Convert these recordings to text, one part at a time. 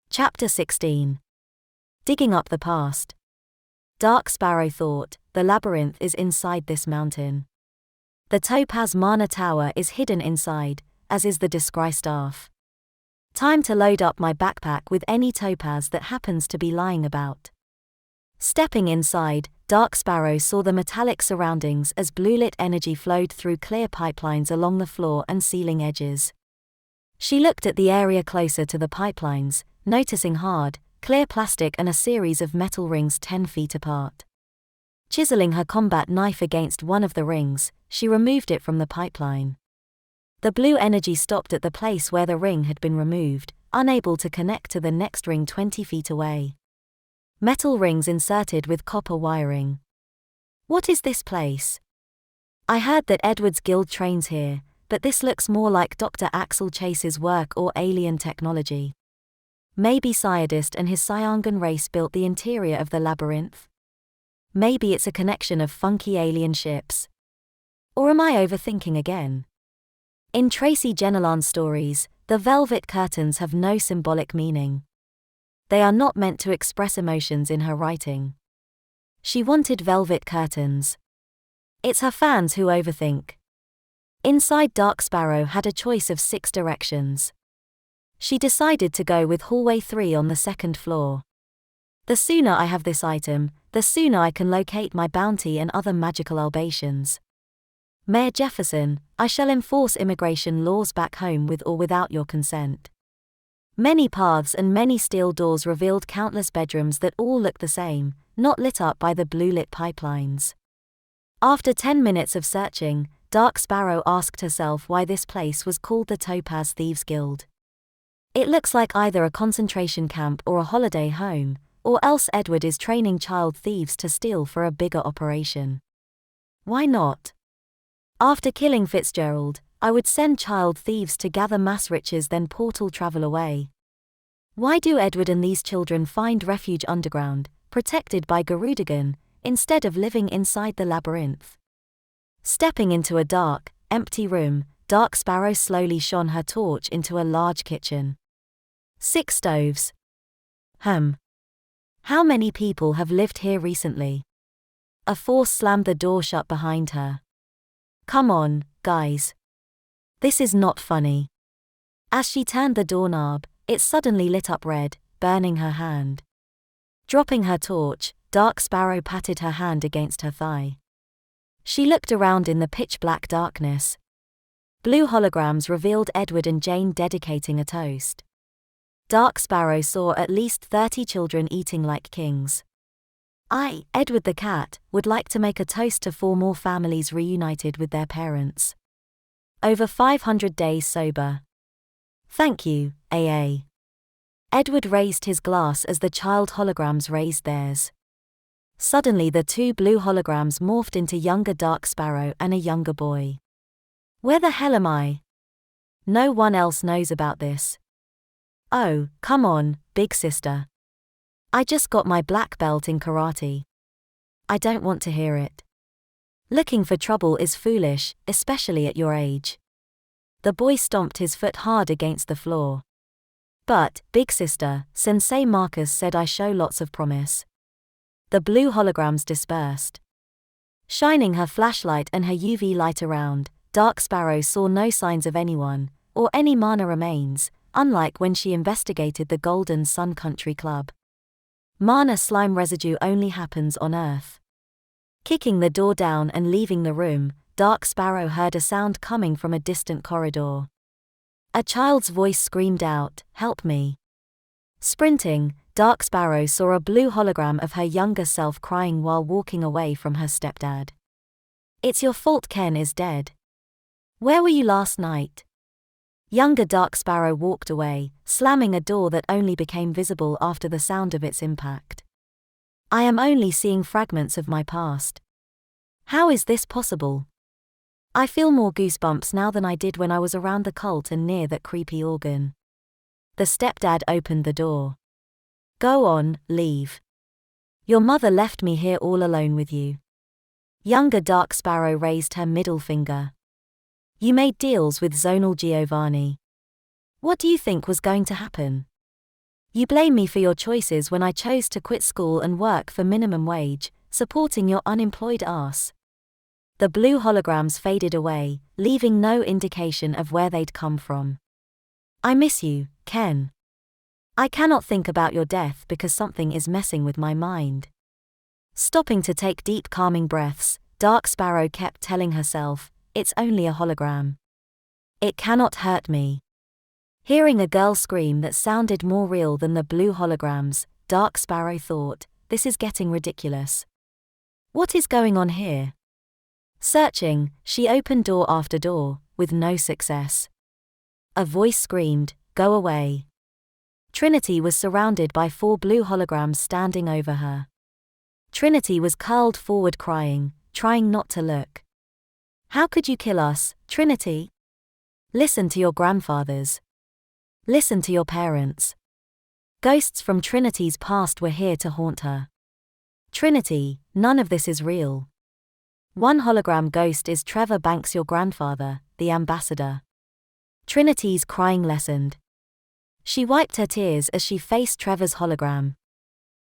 Chapter 16. Digging up the past. Dark Sparrow thought, the labyrinth is inside this mountain. The Topaz Mana Tower is hidden inside, as is the Discry Staff. Time to load up my backpack with any topaz that happens to be lying about. Stepping inside, Dark Sparrow saw the metallic surroundings as blue-lit energy flowed through clear pipelines along the floor and ceiling edges. She looked at the area closer to the pipelines, noticing hard, clear plastic and a series of metal rings 10 feet apart. Chiseling her combat knife against one of the rings, she removed it from the pipeline. The blue energy stopped at the place where the ring had been removed, unable to connect to the next ring 20 feet away. Metal rings inserted with copper wiring. What is this place? I heard that Edward's guild trains here, but this looks more like Dr. Axel Chase's work or alien technology. Maybe Scientist and his Cyangan race built the interior of the labyrinth? Maybe it's a connection of funky alien ships. Or am I overthinking again? In Tracy Jenilan's stories, the velvet curtains have no symbolic meaning. They are not meant to express emotions in her writing. She wanted velvet curtains. It's her fans who overthink. Inside, Dark Sparrow had a choice of 6 directions. She decided to go with hallway 3 on the 2nd floor. The sooner I have this item, the sooner I can locate my bounty and other magical libations. Mayor Jefferson, I shall enforce immigration laws back home with or without your consent. Many paths and many steel doors revealed countless bedrooms that all looked the same, not lit up by the blue-lit pipelines. After 10 minutes of searching, Dark Sparrow asked herself why this place was called the Topaz Thieves Guild. It looks like either a concentration camp or a holiday home, or else Edward is training child thieves to steal for a bigger operation. Why not? After killing Fitzgerald, I would send child thieves to gather mass riches then portal travel away. Why do Edward and these children find refuge underground, protected by Garudagan, instead of living inside the labyrinth? Stepping into a dark, empty room, Dark Sparrow slowly shone her torch into a large kitchen. 6 stoves. How many people have lived here recently? A force slammed the door shut behind her. Come on, guys. This is not funny. As she turned the doorknob, it suddenly lit up red, burning her hand. Dropping her torch, Dark Sparrow patted her hand against her thigh. She looked around in the pitch-black darkness. Blue holograms revealed Edward and Jane dedicating a toast. Dark Sparrow saw at least 30 children eating like kings. I, Edward the cat, would like to make a toast to 4 more families reunited with their parents. Over 500 days sober. Thank you, AA. Edward raised his glass as the child holograms raised theirs. Suddenly the 2 blue holograms morphed into younger Dark Sparrow and a younger boy. Where the hell am I? No one else knows about this. Oh, come on, big sister. I just got my black belt in karate. I don't want to hear it. Looking for trouble is foolish, especially at your age. The boy stomped his foot hard against the floor. But, big sister, Sensei Marcus said I show lots of promise. The blue holograms dispersed. Shining her flashlight and her UV light around, Dark Sparrow saw no signs of anyone, or any mana remains, unlike when she investigated the Golden Sun Country Club. Mana slime residue only happens on Earth. Kicking the door down and leaving the room, Dark Sparrow heard a sound coming from a distant corridor. A child's voice screamed out, "Help me." Sprinting, Dark Sparrow saw a blue hologram of her younger self crying while walking away from her stepdad. "It's your fault Ken is dead. Where were you last night?" Younger Dark Sparrow walked away, slamming a door that only became visible after the sound of its impact. I am only seeing fragments of my past. How is this possible? I feel more goosebumps now than I did when I was around the cult and near that creepy organ. The stepdad opened the door. Go on, leave. Your mother left me here all alone with you. Younger Dark Sparrow raised her middle finger. You made deals with Zonal Giovanni. What do you think was going to happen? You blame me for your choices when I chose to quit school and work for minimum wage, supporting your unemployed ass. The blue holograms faded away, leaving no indication of where they'd come from. I miss you, Ken. I cannot think about your death because something is messing with my mind. Stopping to take deep calming breaths, Dark Sparrow kept telling herself, it's only a hologram. It cannot hurt me. Hearing a girl scream that sounded more real than the blue holograms, Dark Sparrow thought, this is getting ridiculous. What is going on here? Searching, she opened door after door, with no success. A voice screamed, go away. Trinity was surrounded by 4 blue holograms standing over her. Trinity was curled forward crying, trying not to look. How could you kill us, Trinity? Listen to your grandfathers. Listen to your parents. Ghosts from Trinity's past were here to haunt her. Trinity, none of this is real. One hologram ghost is Trevor Banks, your grandfather, the ambassador. Trinity's crying lessened. She wiped her tears as she faced Trevor's hologram.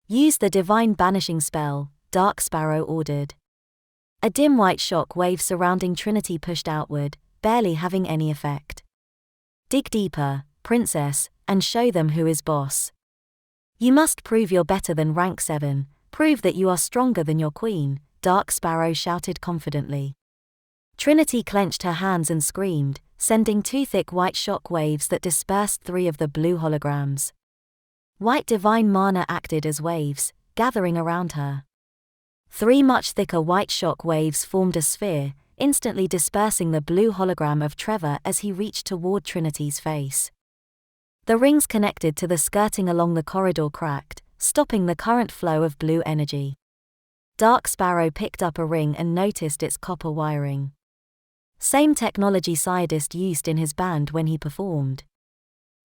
Use the divine banishing spell, Dark Sparrow ordered. A dim white shock wave surrounding Trinity pushed outward, barely having any effect. Dig deeper, princess, and show them who is boss. You must prove you're better than rank 7, prove that you are stronger than your queen, Dark Sparrow shouted confidently. Trinity clenched her hands and screamed, sending 2 thick white shock waves that dispersed 3 of the blue holograms. White divine mana acted as waves, gathering around her. 3 much thicker white shock waves formed a sphere, instantly dispersing the blue hologram of Trevor as he reached toward Trinity's face. The rings connected to the skirting along the corridor cracked, stopping the current flow of blue energy. Dark Sparrow picked up a ring and noticed its copper wiring. Same technology Scientist used in his band when he performed.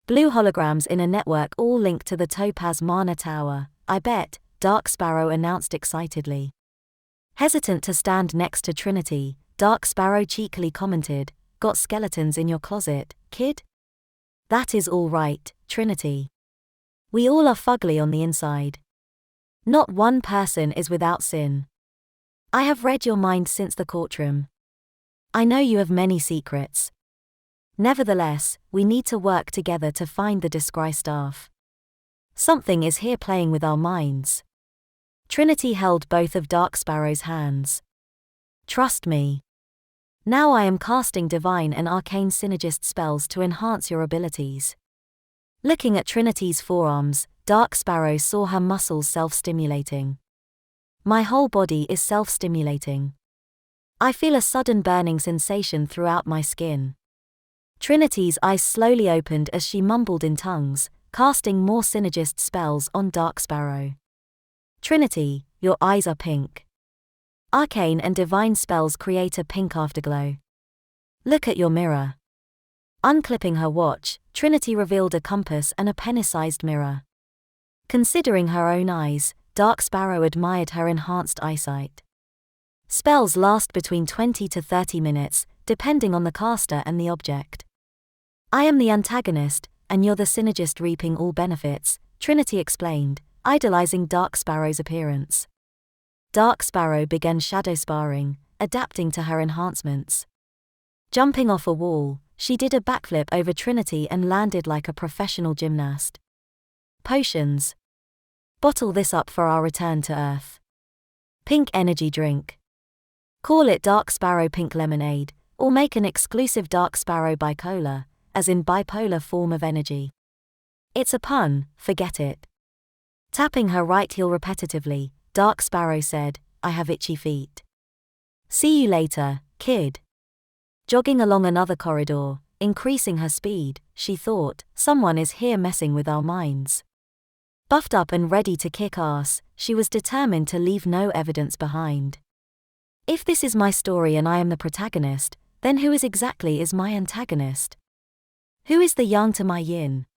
Blue holograms in a network all linked to the Topaz Mana Tower, I bet, Dark Sparrow announced excitedly. Hesitant to stand next to Trinity, Dark Sparrow cheekily commented, got skeletons in your closet, kid? That is all right, Trinity. We all are fugly on the inside. Not one person is without sin. I have read your mind since the courtroom. I know you have many secrets. Nevertheless, we need to work together to find the Discry staff. Something is here playing with our minds. Trinity held both of Dark Sparrow's hands. Trust me. Now I am casting divine and arcane synergist spells to enhance your abilities. Looking at Trinity's forearms, Dark Sparrow saw her muscles self-stimulating. My whole body is self-stimulating. I feel a sudden burning sensation throughout my skin. Trinity's eyes slowly opened as she mumbled in tongues, casting more synergist spells on Dark Sparrow. Trinity, your eyes are pink. Arcane and divine spells create a pink afterglow. Look at your mirror. Unclipping her watch, Trinity revealed a compass and a penny-sized mirror. Considering her own eyes, Dark Sparrow admired her enhanced eyesight. Spells last between 20 to 30 minutes, depending on the caster and the object. I am the antagonist, and you're the synergist reaping all benefits, Trinity explained, idolizing Dark Sparrow's appearance. Dark Sparrow began shadow sparring, adapting to her enhancements. Jumping off a wall, she did a backflip over Trinity and landed like a professional gymnast. Potions. Bottle this up for our return to Earth. Pink energy drink. Call it Dark Sparrow Pink Lemonade, or make an exclusive Dark Sparrow Bipolar, as in bipolar form of energy. It's a pun, forget it. Tapping her right heel repetitively, Dark Sparrow said, I have itchy feet. See you later, kid. Jogging along another corridor, increasing her speed, she thought, someone is here messing with our minds. Buffed up and ready to kick ass, she was determined to leave no evidence behind. If this is my story and I am the protagonist, then who exactly is my antagonist? Who is the yang to my yin?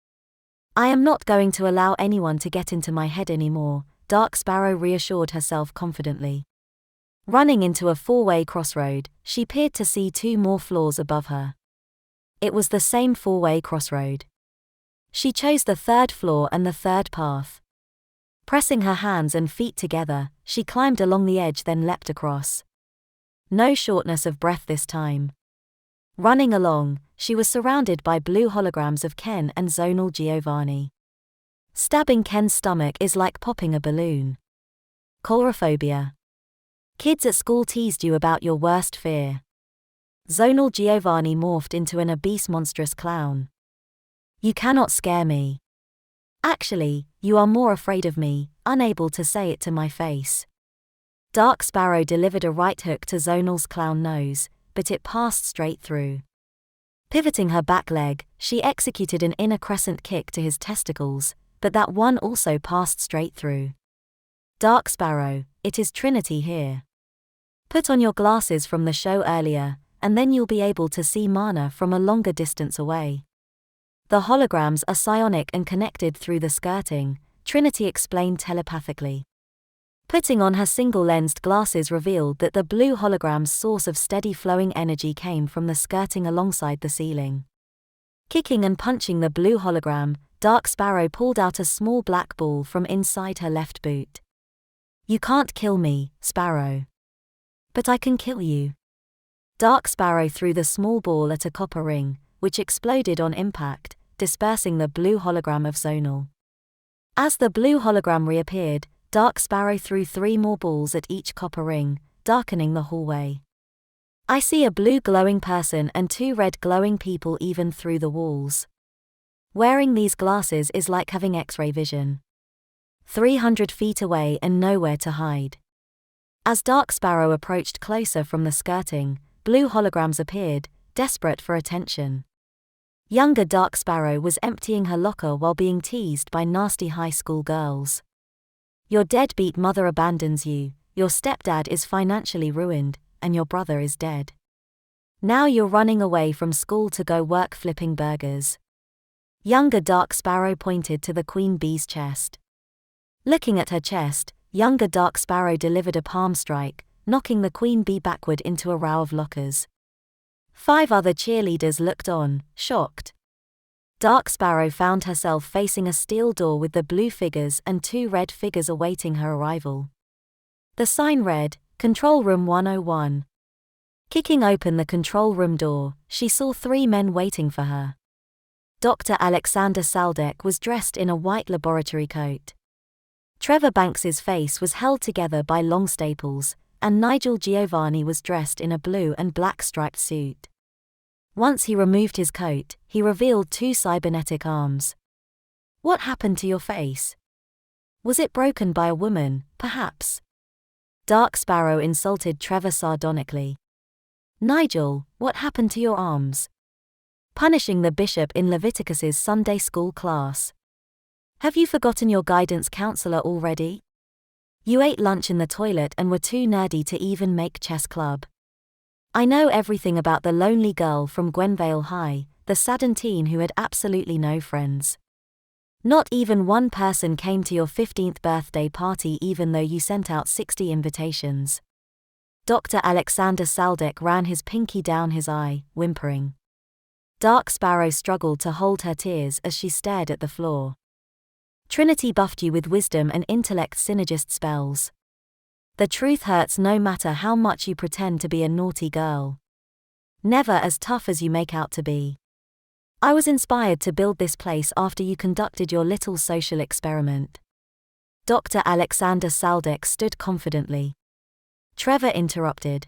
I am not going to allow anyone to get into my head anymore, Dark Sparrow reassured herself confidently. Running into a 4-way crossroad, she peered to see 2 more floors above her. It was the same 4-way crossroad. She chose the third floor and the third path. Pressing her hands and feet together, she climbed along the edge, then leapt across. No shortness of breath this time. Running along, she was surrounded by blue holograms of Ken and Zonal Giovanni. Stabbing Ken's stomach is like popping a balloon. Coulrophobia. Kids at school teased you about your worst fear. Zonal Giovanni morphed into an obese monstrous clown. You cannot scare me. Actually, you are more afraid of me, unable to say it to my face. Dark Sparrow delivered a right hook to Zonal's clown nose, but it passed straight through. Pivoting her back leg, she executed an inner crescent kick to his testicles, but that one also passed straight through. Dark Sparrow, it is Trinity here. Put on your glasses from the show earlier, and then you'll be able to see Mana from a longer distance away. The holograms are psionic and connected through the skirting, Trinity explained telepathically. Putting on her single-lensed glasses revealed that the blue hologram's source of steady flowing energy came from the skirting alongside the ceiling. Kicking and punching the blue hologram, Dark Sparrow pulled out a small black ball from inside her left boot. You can't kill me, Sparrow. But I can kill you. Dark Sparrow threw the small ball at a copper ring, which exploded on impact, dispersing the blue hologram of Zonal. As the blue hologram reappeared, Dark Sparrow threw 3 more balls at each copper ring, darkening the hallway. I see a blue glowing person and 2 red glowing people even through the walls. Wearing these glasses is like having X-ray vision. 300 feet away and nowhere to hide. As Dark Sparrow approached closer from the skirting, blue holograms appeared, desperate for attention. Younger Dark Sparrow was emptying her locker while being teased by nasty high school girls. Your deadbeat mother abandons you, your stepdad is financially ruined, and your brother is dead. Now you're running away from school to go work flipping burgers. Younger Dark Sparrow pointed to the Queen Bee's chest. Looking at her chest, younger Dark Sparrow delivered a palm strike, knocking the Queen Bee backward into a row of lockers. 5 other cheerleaders looked on, shocked. Dark Sparrow found herself facing a steel door with the blue figures and 2 red figures awaiting her arrival. The sign read, Control Room 101. Kicking open the control room door, she saw 3 men waiting for her. Dr. Alexander Saldek was dressed in a white laboratory coat. Trevor Banks's face was held together by long staples, and Nigel Giovanni was dressed in a blue and black striped suit. Once he removed his coat, he revealed 2 cybernetic arms. What happened to your face? Was it broken by a woman, perhaps? Dark Sparrow insulted Trevor sardonically. Nigel, what happened to your arms? Punishing the bishop in Leviticus's Sunday school class. Have you forgotten your guidance counselor already? You ate lunch in the toilet and were too nerdy to even make chess club. I know everything about the lonely girl from Gwenvale High, the saddened teen who had absolutely no friends. Not even one person came to your 15th birthday party even though you sent out 60 invitations. Dr. Alexander Saldek ran his pinky down his eye, whimpering. Dark Sparrow struggled to hold her tears as she stared at the floor. Trinity buffed you with wisdom and intellect synergist spells. The truth hurts no matter how much you pretend to be a naughty girl. Never as tough as you make out to be. I was inspired to build this place after you conducted your little social experiment. Dr. Alexander Saldek stood confidently. Trevor interrupted.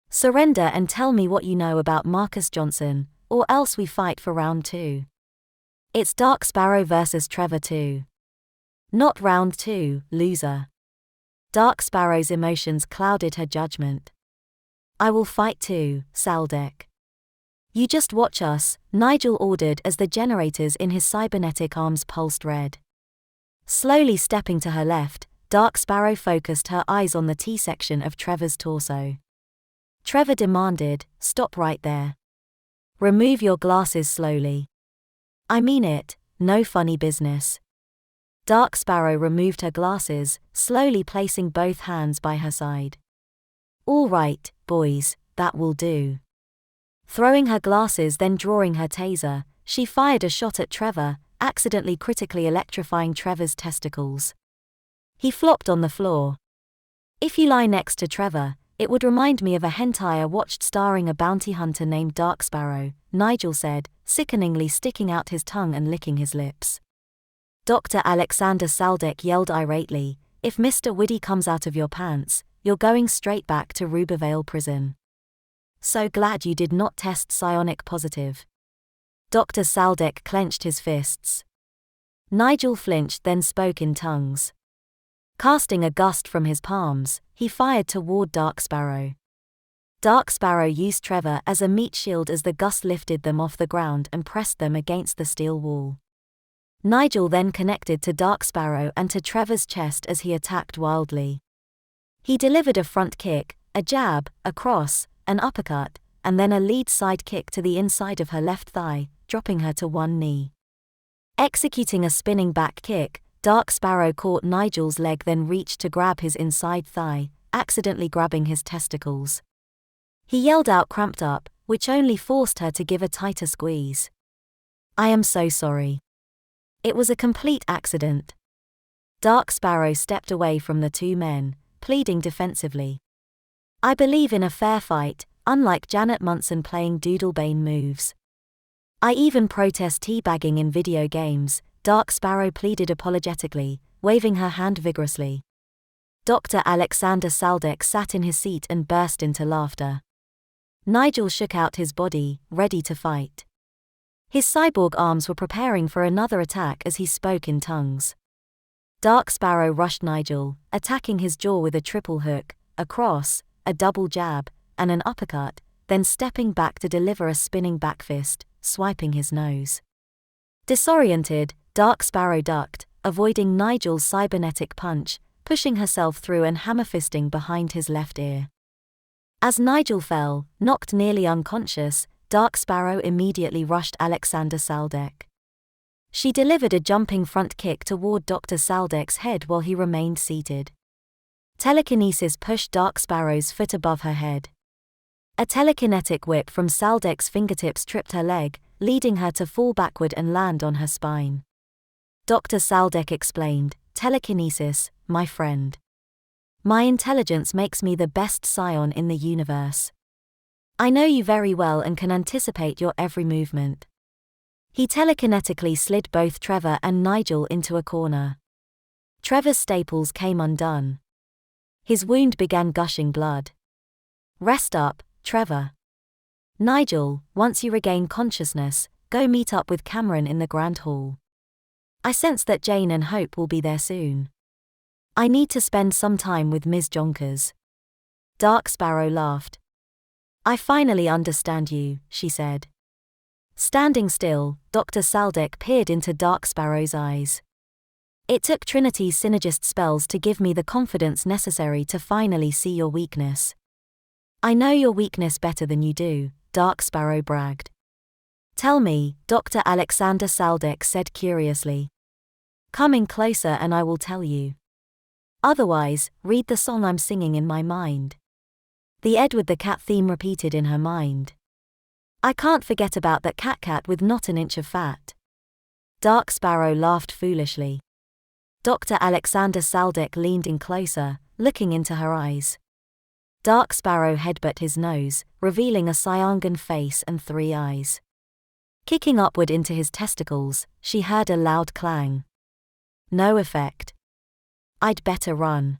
Surrender and tell me what you know about Marcus Johnson, or else we fight for round 2. It's Dark Sparrow versus Trevor 2. Not round 2, loser. Dark Sparrow's emotions clouded her judgment. I will fight too, Saldek. You just watch us, Nigel ordered as the generators in his cybernetic arms pulsed red. Slowly stepping to her left, Dark Sparrow focused her eyes on the T-section of Trevor's torso. Trevor demanded, stop right there. Remove your glasses slowly. I mean it, no funny business. Dark Sparrow removed her glasses, slowly placing both hands by her side. All right, boys, that will do. Throwing her glasses then drawing her taser, she fired a shot at Trevor, accidentally critically electrifying Trevor's testicles. He flopped on the floor. If you lie next to Trevor, it would remind me of a hentai I watched starring a bounty hunter named Dark Sparrow, Nigel said, sickeningly sticking out his tongue and licking his lips. Dr. Alexander Saldek yelled irately, "If Mr. Widdy comes out of your pants, you're going straight back to Rubervale prison. So glad you did not test psionic positive." Dr. Saldek clenched his fists. Nigel flinched, then spoke in tongues. Casting a gust from his palms, he fired toward Dark Sparrow. Dark Sparrow used Trevor as a meat shield as the gust lifted them off the ground and pressed them against the steel wall. Nigel then connected to Dark Sparrow and to Trevor's chest as he attacked wildly. He delivered a front kick, a jab, a cross, an uppercut, and then a lead side kick to the inside of her left thigh, dropping her to one knee. Executing a spinning back kick, Dark Sparrow caught Nigel's leg, then reached to grab his inside thigh, accidentally grabbing his testicles. He yelled out cramped up, which only forced her to give a tighter squeeze. "I am so sorry. It was a complete accident." Dark Sparrow stepped away from the two men, pleading defensively. "I believe in a fair fight, unlike Janet Munson playing Doodlebane moves. I even protest teabagging in video games," Dark Sparrow pleaded apologetically, waving her hand vigorously. Dr. Alexander Saldek sat in his seat and burst into laughter. Nigel shook out his body, ready to fight. His cyborg arms were preparing for another attack as he spoke in tongues. Dark Sparrow rushed Nigel, attacking his jaw with a triple hook, a cross, a double jab, and an uppercut, then stepping back to deliver a spinning back fist, swiping his nose. Disoriented, Dark Sparrow ducked, avoiding Nigel's cybernetic punch, pushing herself through and hammer-fisting behind his left ear. As Nigel fell, knocked nearly unconscious, Dark Sparrow immediately rushed Alexander Saldek. She delivered a jumping front kick toward Dr. Saldek's head while he remained seated. Telekinesis pushed Dark Sparrow's foot above her head. A telekinetic whip from Saldek's fingertips tripped her leg, leading her to fall backward and land on her spine. Dr. Saldek explained, "Telekinesis, my friend. My intelligence makes me the best scion in the universe. I know you very well and can anticipate your every movement." He telekinetically slid both Trevor and Nigel into a corner. Trevor's staples came undone. His wound began gushing blood. "Rest up, Trevor. Nigel, once you regain consciousness, go meet up with Cameron in the Grand Hall. I sense that Jane and Hope will be there soon. I need to spend some time with Ms. Jonkers." Dark Sparrow laughed. "I finally understand you," she said. Standing still, Dr. Saldek peered into Dark Sparrow's eyes. "It took Trinity's synergist spells to give me the confidence necessary to finally see your weakness." "I know your weakness better than you do," Dark Sparrow bragged. "Tell me," Dr. Alexander Saldek said curiously. "Coming closer and I will tell you. Otherwise, read the song I'm singing in my mind." The Edward the Cat theme repeated in her mind. "I can't forget about that cat with not an inch of fat." Dark Sparrow laughed foolishly. Dr. Alexander Saldek leaned in closer, looking into her eyes. Dark Sparrow headbutt his nose, revealing a cyangan face and 3 eyes. Kicking upward into his testicles, she heard a loud clang. No effect. "I'd better run.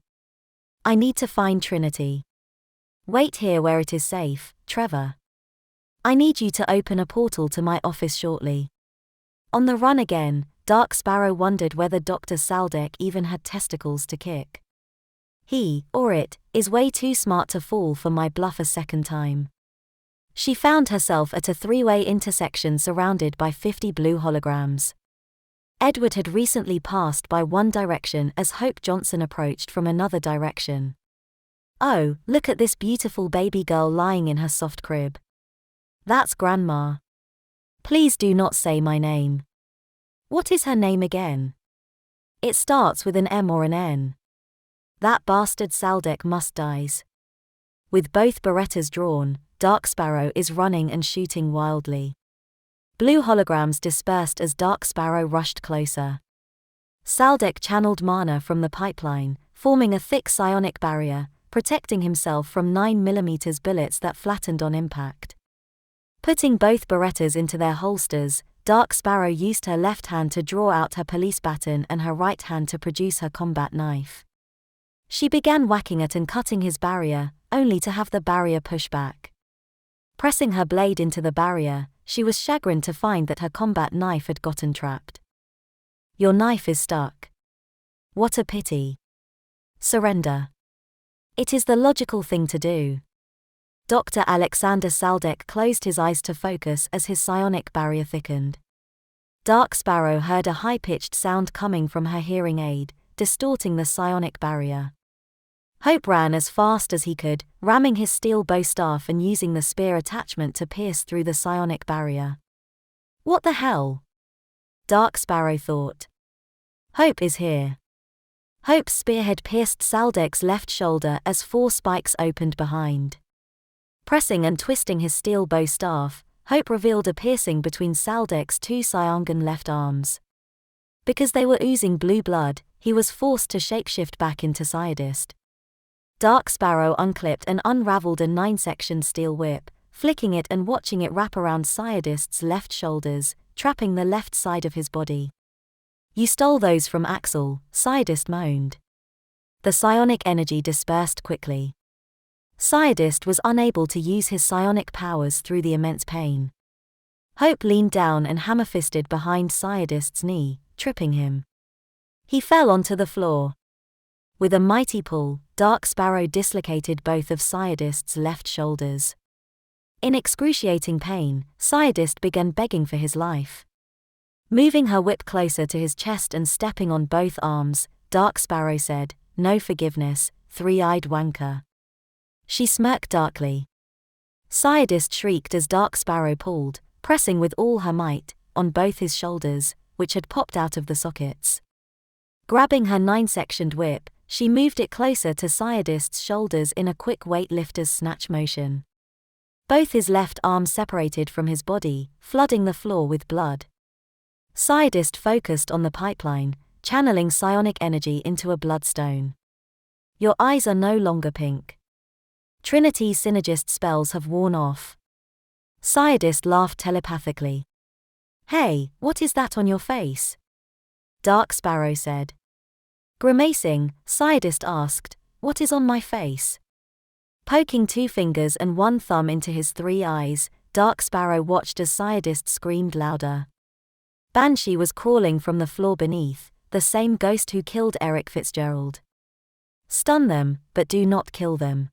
I need to find Trinity. Wait here where it is safe, Trevor. I need you to open a portal to my office shortly." On the run again, Dark Sparrow wondered whether Dr. Saldek even had testicles to kick. "He, or it, is way too smart to fall for my bluff a second time." She found herself at a 3-way intersection surrounded by 50 blue holograms. Edward had recently passed by one direction as Hope Johnson approached from another direction. "Oh, look at this beautiful baby girl lying in her soft crib. That's Grandma. Please do not say my name." "What is her name again?" "It starts with an M or an N." "That bastard Saldek must dies." With both Berettas drawn, Dark Sparrow is running and shooting wildly. Blue holograms dispersed as Dark Sparrow rushed closer. Saldek channeled mana from the pipeline, forming a thick psionic barrier, protecting himself from 9mm bullets that flattened on impact. Putting both Berettas into their holsters, Dark Sparrow used her left hand to draw out her police baton and her right hand to produce her combat knife. She began whacking at and cutting his barrier, only to have the barrier push back. Pressing her blade into the barrier, she was chagrined to find that her combat knife had gotten trapped. "Your knife is stuck. What a pity. Surrender. It is the logical thing to do." Dr. Alexander Saldek closed his eyes to focus as his psionic barrier thickened. Dark Sparrow heard a high-pitched sound coming from her hearing aid, distorting the psionic barrier. Hope ran as fast as he could, ramming his steel bow staff and using the spear attachment to pierce through the psionic barrier. "What the hell?" Dark Sparrow thought. "Hope is here." Hope's spearhead pierced Saldek's left shoulder as 4 spikes opened behind. Pressing and twisting his steel bow staff, Hope revealed a piercing between Saldek's 2 Cyangan left arms. Because they were oozing blue blood, he was forced to shapeshift back into Psydist. Dark Sparrow unclipped and unraveled a 9-section steel whip, flicking it and watching it wrap around Psydist's left shoulders, trapping the left side of his body. "You stole those from Axel," Psydist moaned. The psionic energy dispersed quickly. Psydist was unable to use his psionic powers through the immense pain. Hope leaned down and hammer-fisted behind Psydist's knee, tripping him. He fell onto the floor. With a mighty pull, Dark Sparrow dislocated both of Psydist's left shoulders. In excruciating pain, Psydist began begging for his life. Moving her whip closer to his chest and stepping on both arms, Dark Sparrow said, "No forgiveness, three-eyed wanker." She smirked darkly. Psydist shrieked as Dark Sparrow pulled, pressing with all her might, on both his shoulders, which had popped out of the sockets. Grabbing her 9-sectioned whip, she moved it closer to Psydist's shoulders in a quick weightlifter's snatch motion. Both his left arms separated from his body, flooding the floor with blood. Psydist focused on the pipeline, channeling psionic energy into a bloodstone. "Your eyes are no longer pink. Trinity synergist spells have worn off." Psydist laughed telepathically. "Hey, what is that on your face?" Dark Sparrow said. Grimacing, Psydist asked, "What is on my face?" Poking 2 fingers and 1 thumb into his 3 eyes, Dark Sparrow watched as Psydist screamed louder. Banshee was crawling from the floor beneath, the same ghost who killed Eric Fitzgerald. "Stun them, but do not kill them."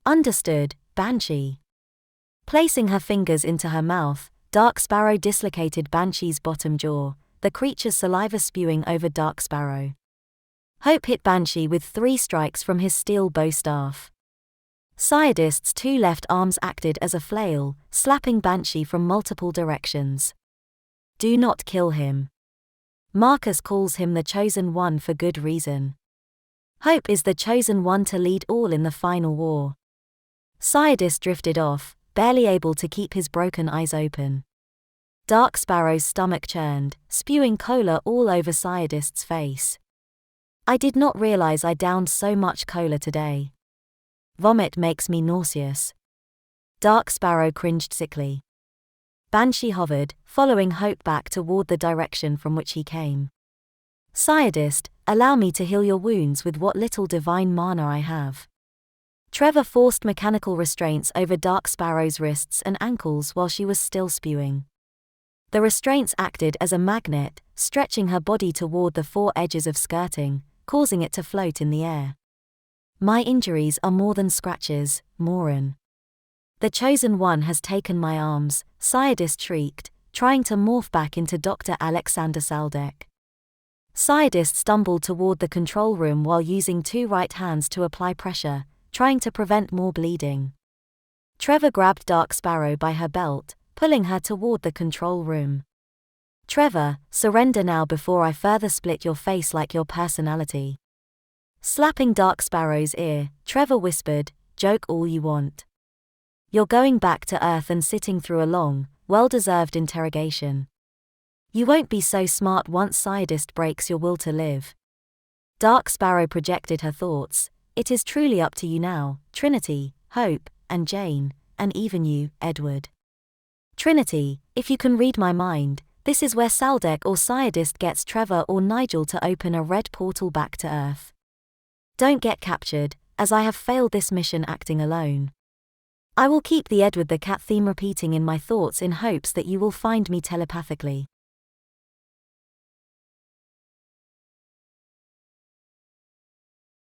"Understood, Banshee." Placing her fingers into her mouth, Dark Sparrow dislocated Banshee's bottom jaw, the creature's saliva spewing over Dark Sparrow. Hope hit Banshee with 3 strikes from his steel bow staff. Psydist's 2 left arms acted as a flail, slapping Banshee from multiple directions. "Do not kill him. Marcus calls him the Chosen One for good reason. Hope is the Chosen One to lead all in the final war." Psydist drifted off, barely able to keep his broken eyes open. Dark Sparrow's stomach churned, spewing cola all over Psydist's face. "I did not realize I downed so much cola today. Vomit makes me nauseous." Dark Sparrow cringed sickly. Banshee hovered, following Hope back toward the direction from which he came. "Psydist, allow me to heal your wounds with what little divine mana I have." Trevor forced mechanical restraints over Dark Sparrow's wrists and ankles while she was still spewing. The restraints acted as a magnet, stretching her body toward the 4 edges of skirting, causing it to float in the air. "My injuries are more than scratches, Morin. The Chosen One has taken my arms," Psydist shrieked, trying to morph back into Dr. Alexander Saldek. Psydist stumbled toward the control room while using 2 right hands to apply pressure, trying to prevent more bleeding. Trevor grabbed Dark Sparrow by her belt, pulling her toward the control room. "Trevor, surrender now before I further split your face like your personality." Slapping Dark Sparrow's ear, Trevor whispered, "Joke all you want. You're going back to Earth and sitting through a long, well-deserved interrogation. You won't be so smart once Scientist breaks your will to live. Dark Sparrow projected her thoughts. It is truly up to you now, Trinity, Hope, and Jane, and even you, Edward. Trinity, if you can read my mind, this is where Saldek or Scientist gets Trevor or Nigel to open a red portal back to Earth. Don't get captured, as I have failed this mission acting alone. I will keep the Edward the Cat theme repeating in my thoughts in hopes that you will find me telepathically.